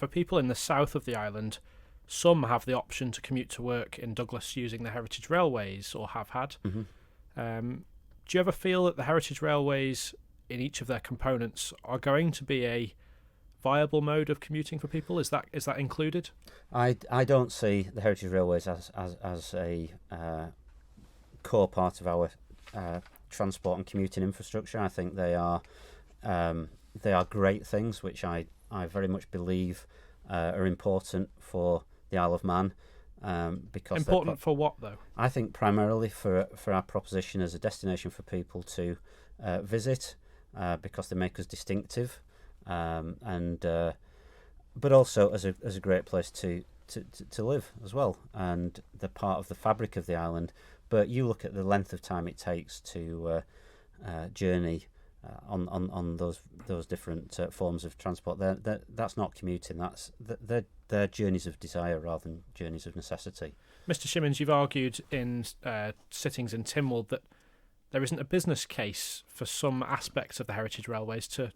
for people in the south of the island, some have the option to commute to work in Douglas using the Heritage Railways, or have had. Do you ever feel that the Heritage Railways, in each of their components, are going to be a viable mode of commuting for people? Is that included? I don't see the Heritage Railways as a core part of our transport and commuting infrastructure. I think they are great things, which I very much believe are important for the Isle of Man. Because important for what, though? I think primarily for our proposition as a destination for people to visit, because they make us distinctive, but also as a great place to live as well, and they're part of the fabric of the island. But you look at the length of time it takes to journey on those different forms of transport. That's not commuting. They're journeys of desire rather than journeys of necessity. Mr. Shimmins, you've argued in sittings in Tynwald that there isn't a business case for some aspects of the Heritage Railways to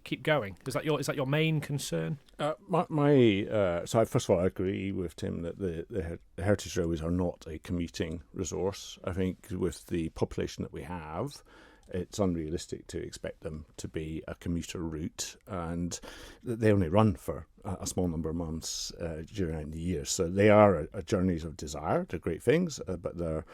keep going. Is that your main concern? So first of all, I agree with Tim that the Heritage Railways are not a commuting resource. I think with the population that we have, it's unrealistic to expect them to be a commuter route, and they only run for a small number of months during the year. So they are journeys of desire. They're great things, but they're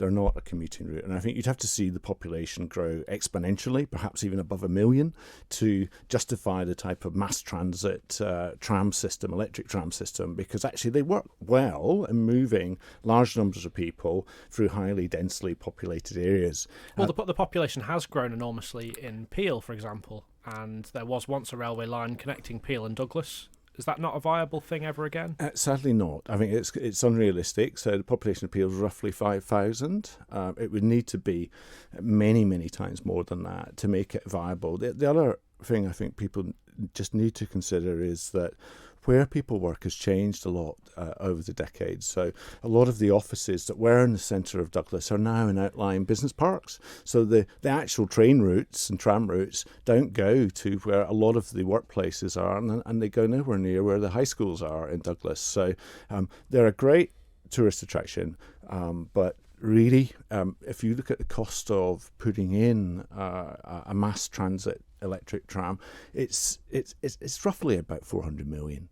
not a commuting route. And I think you'd have to see the population grow exponentially, perhaps even above 1 million, to justify the type of mass transit tram system, electric tram system, because actually they work well in moving large numbers of people through highly densely populated areas. Well, the population has grown enormously in Peel, for example, and there was once a railway line connecting Peel and Douglas. Is that not a viable thing ever again? Sadly not. I think it's unrealistic. So the population of Peel is roughly 5,000. It would need to be many, many times more than that to make it viable. The other thing I think people just need to consider is that where people work has changed a lot over the decades. So a lot of the offices that were in the centre of Douglas are now in outlying business parks. So the actual train routes and tram routes don't go to where a lot of the workplaces are, and they go nowhere near where the high schools are in Douglas. So they're a great tourist attraction, but really, if you look at the cost of putting in a mass transit electric tram, it's roughly about 400 million.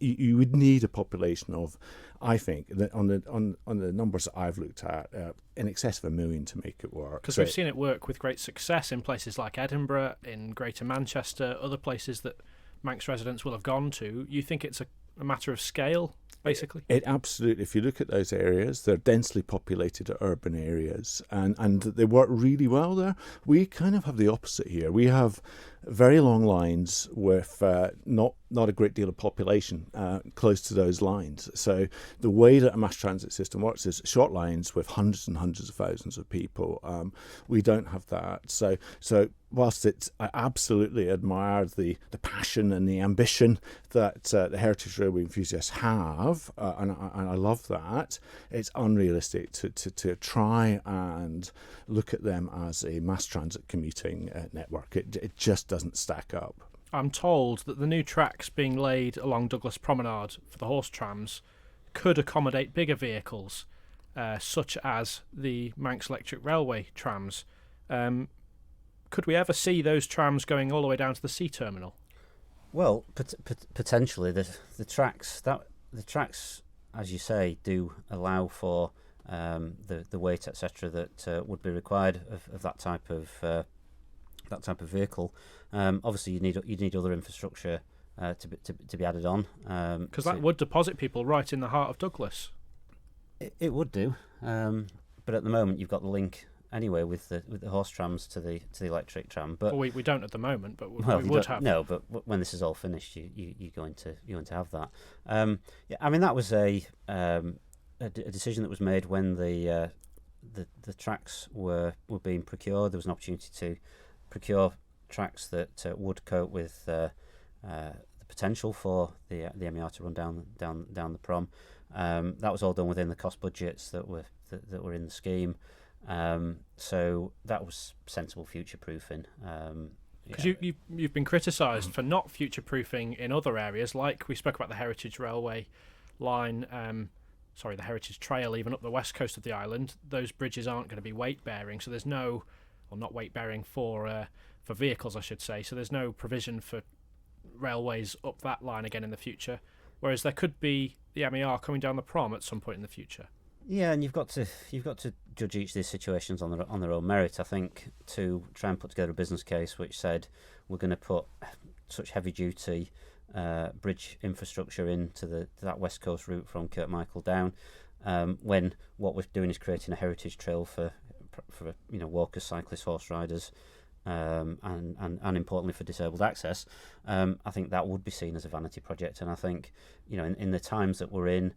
You would need a population of, I think, on the numbers that I've looked at, in excess of 1 million to make it work. Because we've seen it work with great success in places like Edinburgh, in Greater Manchester, other places that Manx residents will have gone to. You think it's a matter of scale, basically? It absolutely. If you look at those areas, they're densely populated urban areas, and they work really well there. We kind of have the opposite here. We have very long lines with not a great deal of population close to those lines. So the way that a mass transit system works is short lines with hundreds and hundreds of thousands of people. We don't have that. So whilst I absolutely admire the passion and the ambition that the Heritage Railway enthusiasts have, and I love that, it's unrealistic to try and look at them as a mass transit commuting network. It just doesn't stack up. I'm told that the new tracks being laid along Douglas Promenade for the horse trams could accommodate bigger vehicles, such as the Manx Electric Railway trams. Could we ever see those trams going all the way down to the sea terminal? Well, potentially. The tracks, as you say, do allow for the weight, etc., that would be required of that type of vehicle. Obviously, you need other infrastructure to be added on. Because that would deposit people right in the heart of Douglas. It would do, but at the moment you've got the link anyway with the horse trams to the electric tram. But we don't at the moment, but we would have. No, but when this is all finished, you're going to have that. I mean, that was a decision that was made when the tracks were being procured. There was an opportunity to procure tracks that would cope with the potential for the MER to run down the prom. That was all done within the cost budgets that were in the scheme. So that was sensible future proofing. Because you've been criticised for not future-proofing in other areas, like we spoke about the Heritage Railway line, the Heritage Trail, even up the west coast of the island. Those bridges aren't going to be weight-bearing, so there's no, or not weight-bearing for vehicles, I should say. So there's no provision for railways up that line again in the future. Whereas there could be the MER coming down the prom at some point in the future. Yeah, and you've got to judge each of these situations on their own merit. I think to try and put together a business case which said we're going to put such heavy duty bridge infrastructure into that west coast route from Kirkmichael down, when what we're doing is creating a heritage trail for walkers, cyclists, horse riders, and importantly for disabled access. I think that would be seen as a vanity project, and I think in the times that we're in.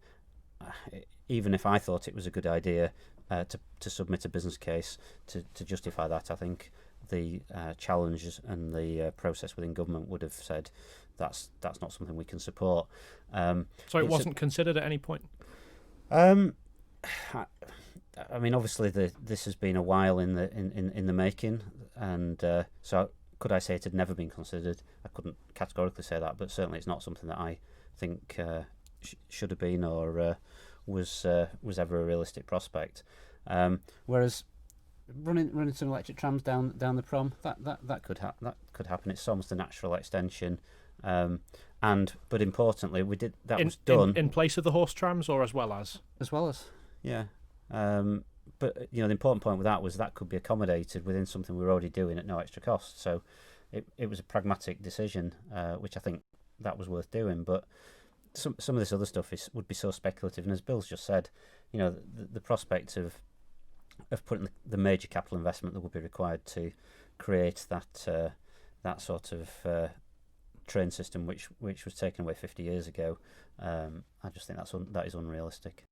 Even if I thought it was a good idea to submit a business case to justify that, I think the challenges and the process within government would have said that's not something we can support. So it wasn't considered at any point? I mean, obviously this has been a while in the making, and so could I say it had never been considered? I couldn't categorically say that, but certainly it's not something that I think should have been or was ever a realistic prospect. Whereas running some electric trams down the prom, that could happen. It's almost a natural extension. But importantly, we did that was done in place of the horse trams, or as well as yeah. But the important point with that was that could be accommodated within something we were already doing at no extra cost. So it was a pragmatic decision, which I think that was worth doing. But some of this other stuff would be so speculative, and as Bill's just said, the prospect of putting the major capital investment that would be required to create that sort of train system which was taken away 50 years ago, I just think that is unrealistic.